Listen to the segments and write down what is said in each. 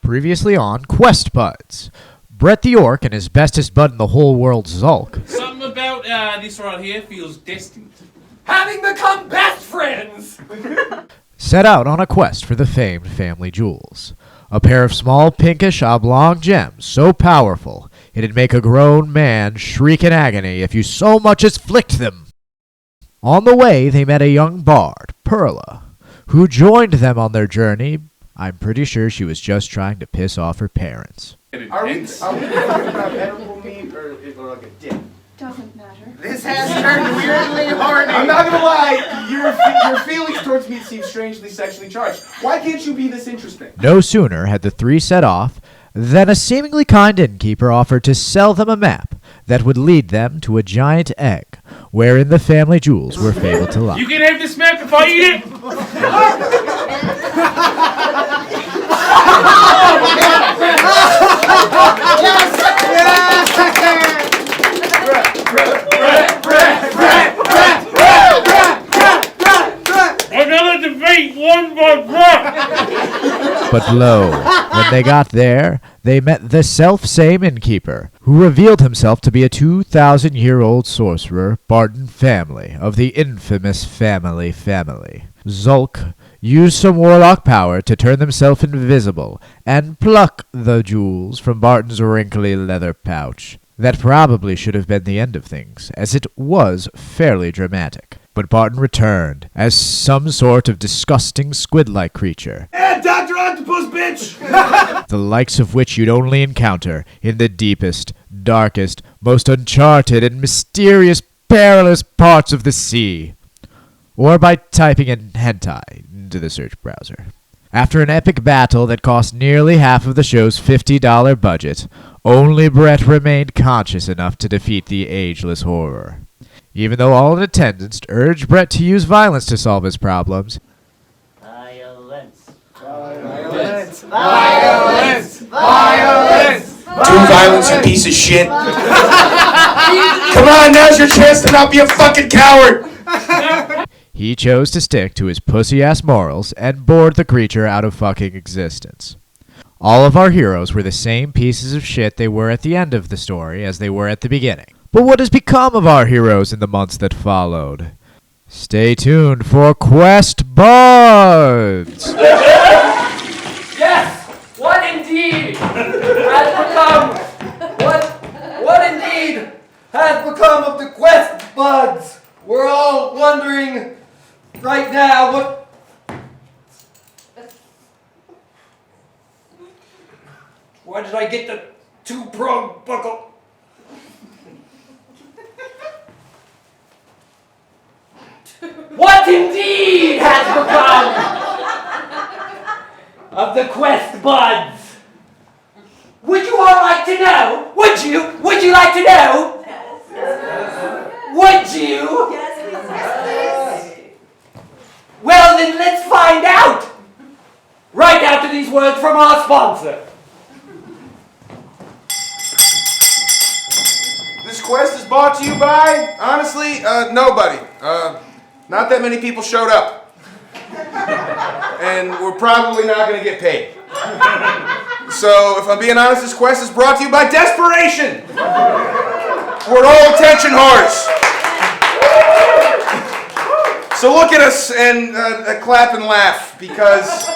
Previously on Quest Buds. Brett the Orc and his bestest bud in the whole world, Zulk, Something about this right here feels distant. Having become best friends! set out on a quest for the famed family jewels. A pair of small pinkish oblong gems so powerful it'd make a grown man shriek in agony if you so much as flicked them. On the way, they met a young bard, Perla, who joined them on their journey. I'm pretty sure she was just trying to piss off her parents. Are we talking about edible meat or like a dip? Doesn't matter. This has turned weirdly horny. I'm not gonna lie, your feelings towards me seem strangely sexually charged. Why can't you be this interesting? No sooner had the three set off than a seemingly kind innkeeper offered to sell them a map that would lead them to a giant egg, wherein the family jewels were fabled to lie. You can have this map if I eat it! Another debate won by Burke! But lo, when they got there, they met the self-same innkeeper, who revealed himself to be a 2,000-year-old sorcerer, Barton family, of the infamous family. Zulk used some warlock power to turn himself invisible and pluck the jewels from Barton's wrinkly leather pouch. That probably should have been the end of things, as it was fairly dramatic. But Barton returned as some sort of disgusting squid-like creature. Dr. Octopus, bitch! The likes of which you'd only encounter in the deepest, darkest, most uncharted and mysterious, perilous parts of the sea. Or by typing in hentai into the search browser. After an epic battle that cost nearly half of the show's $50 budget, only Brett remained conscious enough to defeat the ageless horror. Even though all in attendance urged Brett to use violence to solve his problems. Violence. Violence! Violence! Violence! Too violence, you piece of shit. Come on, now's your chance to not be a fucking coward. He chose to stick to his pussy-ass morals and bored the creature out of fucking existence. All of our heroes were the same pieces of shit they were at the end of the story as they were at the beginning. But what has become of our heroes in the months that followed? Stay tuned for Quest Buds! Yes! What indeed has become... What indeed has become of the Quest Buds? We're all wondering right now what... Why did I get the two-pronged buckle? What indeed has become of the Quest Buds? Would you all like to know? Would you? Would you like to know? Yes. Would you? Yes, please. Well, then let's find out. Right after these words from our sponsor. This quest is brought to you by, honestly, nobody. Not that many people showed up. And we're probably not going to get paid. So, if I'm being honest, this quest is brought to you by desperation. We're all attention whores. So look at us and clap and laugh, because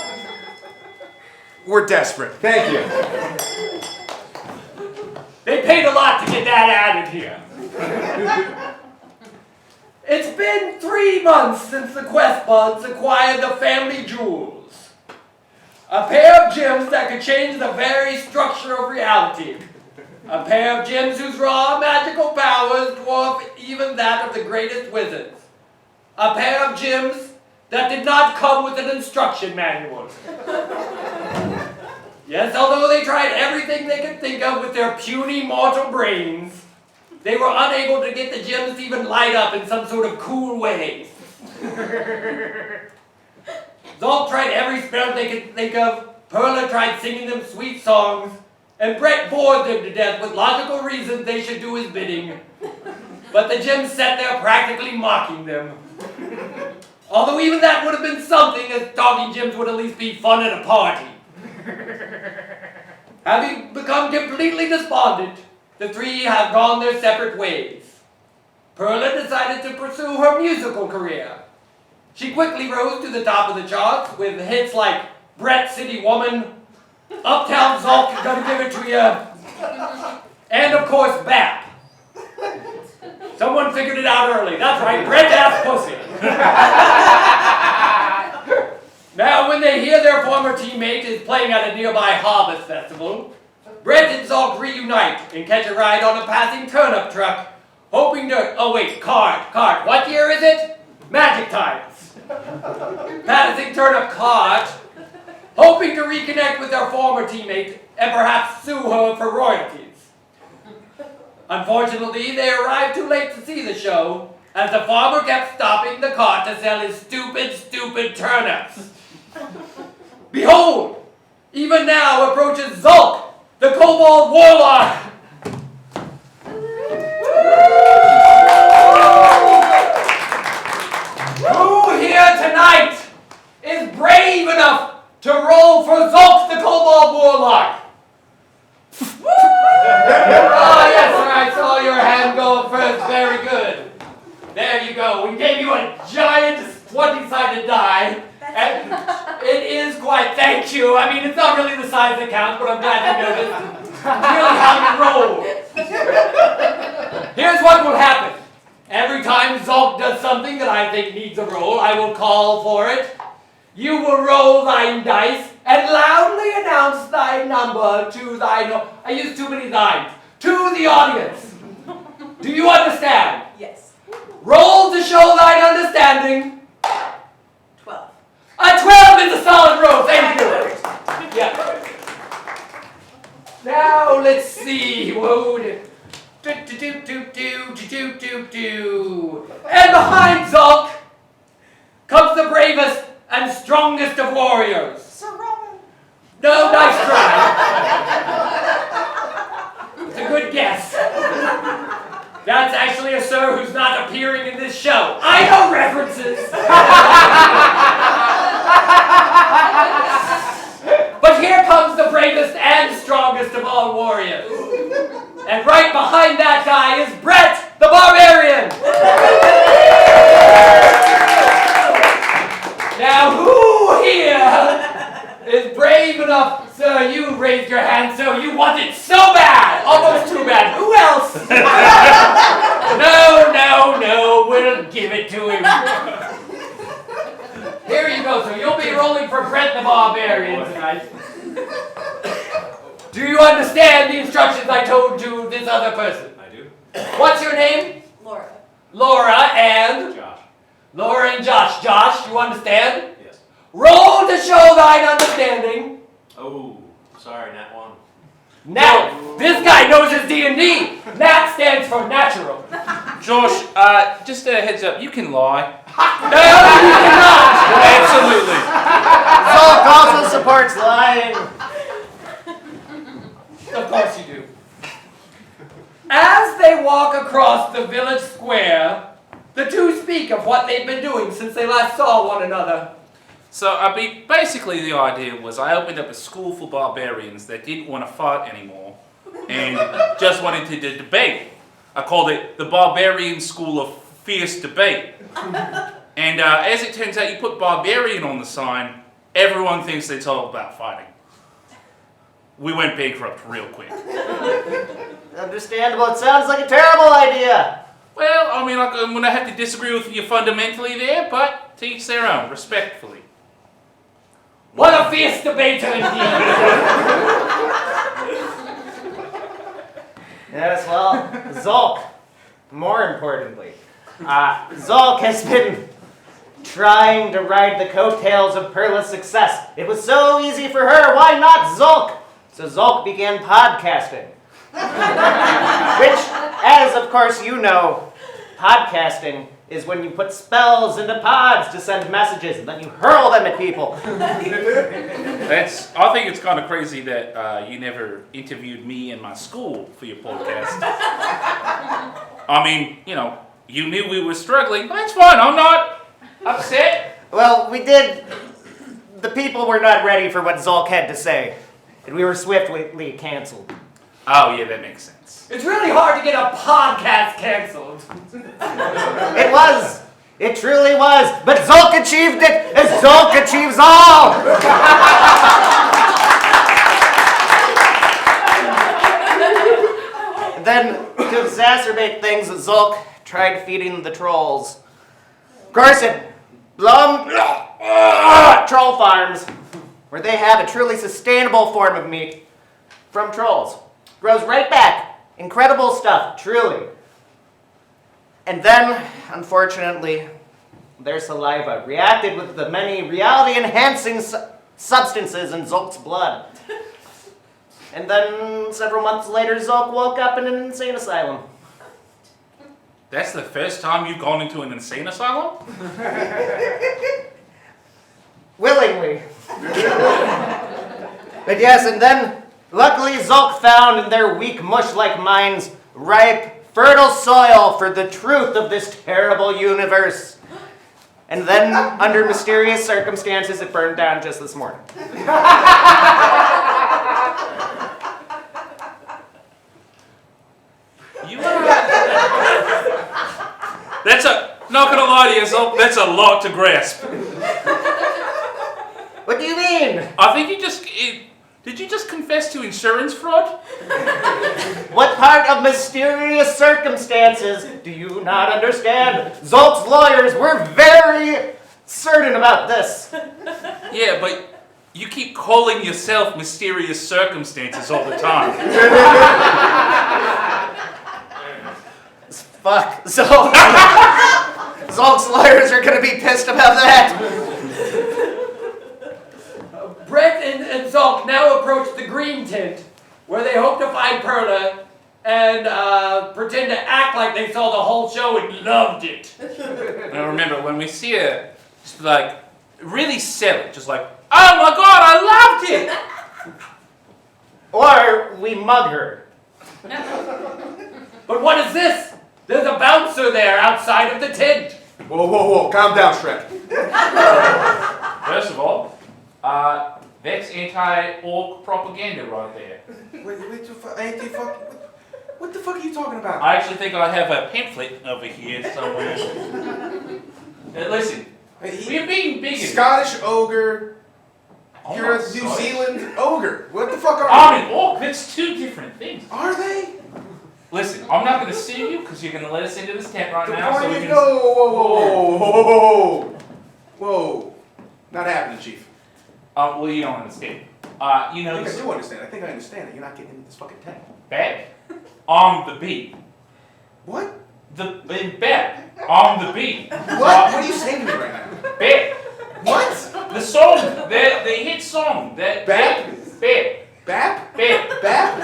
we're desperate. Thank you. They paid a lot to get that added here. It's been 3 months since the Quest Buds acquired the family jewels. A pair of gems that could change the very structure of reality. A pair of gems whose raw magical powers dwarf even that of the greatest wizards. A pair of gems that did not come with an instruction manual. Yes, although they tried everything they could think of with their puny mortal brains, they were unable to get the gems to even light up in some sort of cool way. Zulk tried every spell they could think of, Perla tried singing them sweet songs, and Brett bored them to death with logical reasons they should do his bidding. But the gems sat there practically mocking them. Although even that would have been something, as talking gems would at least be fun at a party. Having become completely despondent, the three have gone their separate ways. Perla decided to pursue her musical career. She quickly rose to the top of the charts with hits like Brett City Woman, Uptown Zulk, Gonna Give It To Ya, and of course Bap. Someone figured it out early. That's right, Brett Ass Pussy. Now, when they hear their former teammate is playing at a nearby harvest festival, Brett and Zulk reunite and catch a ride on a passing turnip truck, hoping to... Oh wait, cart. What year is it? Magic times. Passing turnip cart, hoping to reconnect with their former teammate and perhaps sue her for royalties. Unfortunately, they arrived too late to see the show, as the farmer kept stopping the cart to sell his stupid turnips. Behold! Even now approaches Zulk, the Kobold Warlock! Who here tonight is brave enough to roll for Zulk, the Kobold Warlock? Ah, yes, sir, I saw your hand go first. Very good. There you go. We gave you a giant 20-sided die. And it is quite, thank you. I mean, it's not really the size that counts, but I'm glad you noticed. It's really how you roll. Here's what will happen. Every time Zulk does something that I think needs a roll, I will call for it. You will roll thine dice and loudly announce thy number to thine... I use too many thines. To the audience. Do you understand? Yes. Roll to show thine understanding. 12. A 12 is a solid roll, thank you. Yeah. Now let's see. Whoa. And behind Zulk comes the bravest and strongest of warriors. Sir Roman. No, nice try. It's a good guess. That's actually a sir who's not appearing in this show. I know references. But here comes the bravest and strongest of all warriors. And right behind that guy is Brett, the Barbarian. Now, who here is brave enough? Sir, you raised your hand, so you want it so bad. Almost too bad. Who else? No, we'll give it to him. Here you go, so you'll be rolling for Brett the Barbarian tonight. Do you understand the instructions I told you this other person? I do. What's your name? Laura. Laura and? Josh. Laura and Josh. Josh, you understand? Yes. Roll to show thine understanding. Oh, sorry, Nat 1. Now, this guy knows his D&D. Nat stands for natural. Josh, just a heads up, you can lie. No, you cannot. Absolutely. Zulk also supports lying. Of course you do. As they walk across the village square, the two speak of what they've been doing since they last saw one another. So, basically the idea was I opened up a school for barbarians that didn't want to fight anymore and just wanted to debate. I called it the Barbarian School of Fierce Debate. And as it turns out, you put barbarian on the sign, everyone thinks it's all about fighting. We went bankrupt real quick. Understandable. It sounds like a terrible idea. Well, I mean, I'm going to have to disagree with you fundamentally there, but to each their own, respectfully. What a fierce debater indeed. Yes, well, Zulk, more importantly. Zulk has been trying to ride the coattails of Perla's success. It was so easy for her, why not Zulk? So Zulk began podcasting. Which, as of course you know, podcasting is when you put spells into pods to send messages and then you hurl them at people. I think it's kind of crazy that you never interviewed me in my school for your podcast. I mean, you knew we were struggling. That's fine. I'm not upset. Well, we did. The people were not ready for what Zulk had to say. and we were swiftly canceled. Oh, yeah, that makes sense. It's really hard to get a podcast canceled. It was. It truly was. But Zulk achieved it, as Zulk achieves all. And then, to exacerbate things, Zulk tried feeding the trolls. Of course, at Blum Troll Farms, where they have a truly sustainable form of meat from trolls. Grows right back. Incredible stuff, truly. And then, unfortunately, their saliva reacted with the many reality-enhancing substances in Zulk's blood. And then, several months later, Zulk woke up in an insane asylum. That's the first time you've gone into an insane asylum? Willingly. But yes, and then, luckily, Zulk found in their weak mush-like minds ripe, fertile soil for the truth of this terrible universe. And then, under mysterious circumstances, it burned down just this morning. You That's not gonna lie to you, Zulk, that's a lot to grasp. What do you mean? I think did you just confess to insurance fraud? What part of mysterious circumstances do you not understand? Zulk's lawyers were very certain about this. Yeah, but you keep calling yourself mysterious circumstances all the time. Fuck. Zulk's lawyers are gonna be pissed about that. Brett and Zulk now approach the green tent, where they hope to find Perla and pretend to act like they saw the whole show and loved it. Now remember, when we see her, just like, really sell it. Just like, oh my god, I loved it! Or we mug her. But what is this? There's a bouncer there outside of the tent. Whoa, calm down, Shrek. First of all, that's anti-orc propaganda right there. Wait, what the fuck are you talking about? I actually think I have a pamphlet over here somewhere. Listen, we're being bigoted. Scottish ogre. Oh, You're a New Scottish. Zealand ogre. What the fuck are I'm you? an orc. That's two different things. Are they? Listen, I'm not going to sue you because you're going to let us into this tent right The now. point So we is, can... whoa. Not happening, Chief. Well, you don't understand. You I know, think I do understand. I think I understand that you're not getting into this fucking tent. Bat, I'm the bee. What? Bat, I'm the bee. What are you saying to me right now? Bat. What? The song, the hit song. Bat. Bat? Bat. Bap? Bat. Bap?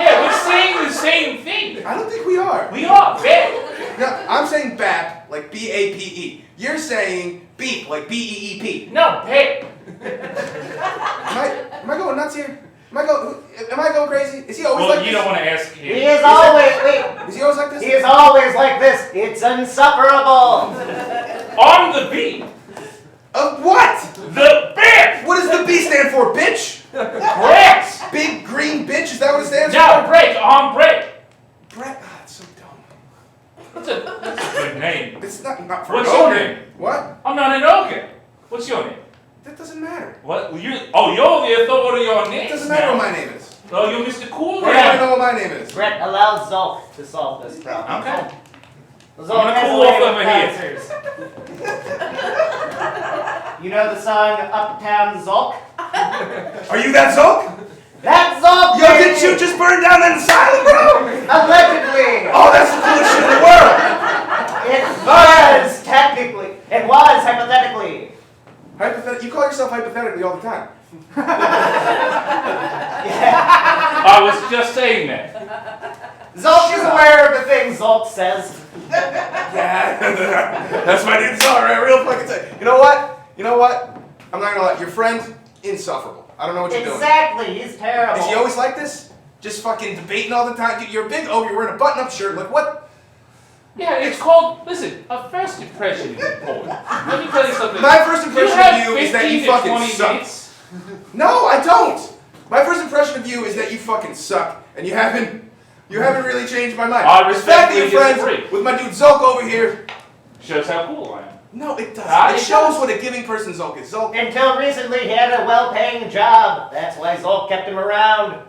Yeah, we're saying the same thing. I don't think we are. We are. Bat. No, I'm saying bap, like B-A-P-E. You're saying beep, like B-E-E-P. No, Bat. Am I going nuts here? Am I going crazy? Is he always Well, like you this? don't want to ask him. He is always, Is he always like this? he is always like this. It's insufferable. I'm the bee. What? The bat. What does the B stand for, bitch? Brett. Big green bitch, is that what it stands No, for? Brett. I'm Brett. Brett, that's so dumb. That's a good name. It's not for What's an your ogre. name? What? I'm not an ogre. What's your name? That doesn't matter. What? You're the author of your name. It doesn't matter what my name is. Oh, you're Mr. Cool I don't Man. know what my name is. Brett, allow Zulk to solve this problem. Okay. Zulk gonna has cool a way off with over here. bouncers. You know the song Uptown Zulk? Are you that Zulk? That's Zulk! Yo, baby! didn't you just burn down that asylum, bro? Allegedly! Oh, that's the coolest shit in the world. It was technically. It was hypothetically. You call yourself hypothetically all the time. I was just saying that. Zulk is aware of the things Zulk says. Yeah, that's my dude song, right? Real fucking tight. You know what? I'm not gonna lie. Your friend, insufferable. I don't know what you're doing. Exactly, he's terrible. Is he always like this? Just fucking debating all the time? Dude, you're a big ogre. You're wearing a button-up shirt. Like what? Yeah, it's called, listen, a first impression is important. Let me tell you something. My first impression have of you is that 15 you to fucking 20 suck. minutes. No, I don't. My first impression of you is that you fucking suck, and you haven't really changed my mind. I The fact that respectfully you're friends disagree. with my dude Zulk over here. Shows how cool I am. No, it doesn't. Ah, It it shows does. what a giving person Zulk is. Zulk. Until recently, he had a well-paying job. That's why Zulk kept him around.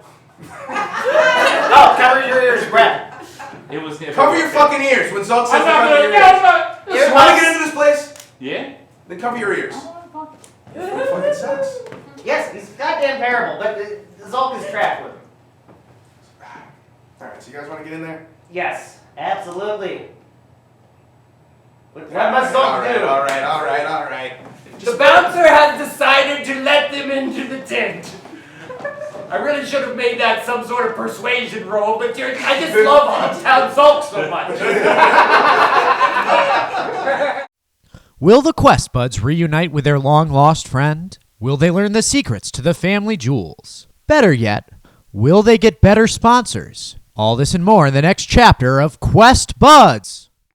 Oh, cover your ears, Brett. It was never Cover your fucking ears when Zulk says I'm to not cover gonna. your No, ears. I'm not. You want to get into this place? Yeah. Then cover your ears. It fucking sucks. Yes, he's goddamn terrible, but Zulk is trapped with him. Alright, so you guys want to get in there? Yes, absolutely. What must Zulk do? Alright. The bouncer has decided to let them into the tent. I really should have made that some sort of persuasion roll, but I just love Uptown Zulk so much. Will the Quest Buds reunite with their long-lost friend? Will they learn the secrets to the family jewels? Better yet, will they get better sponsors? All this and more in the next chapter of Quest Buds!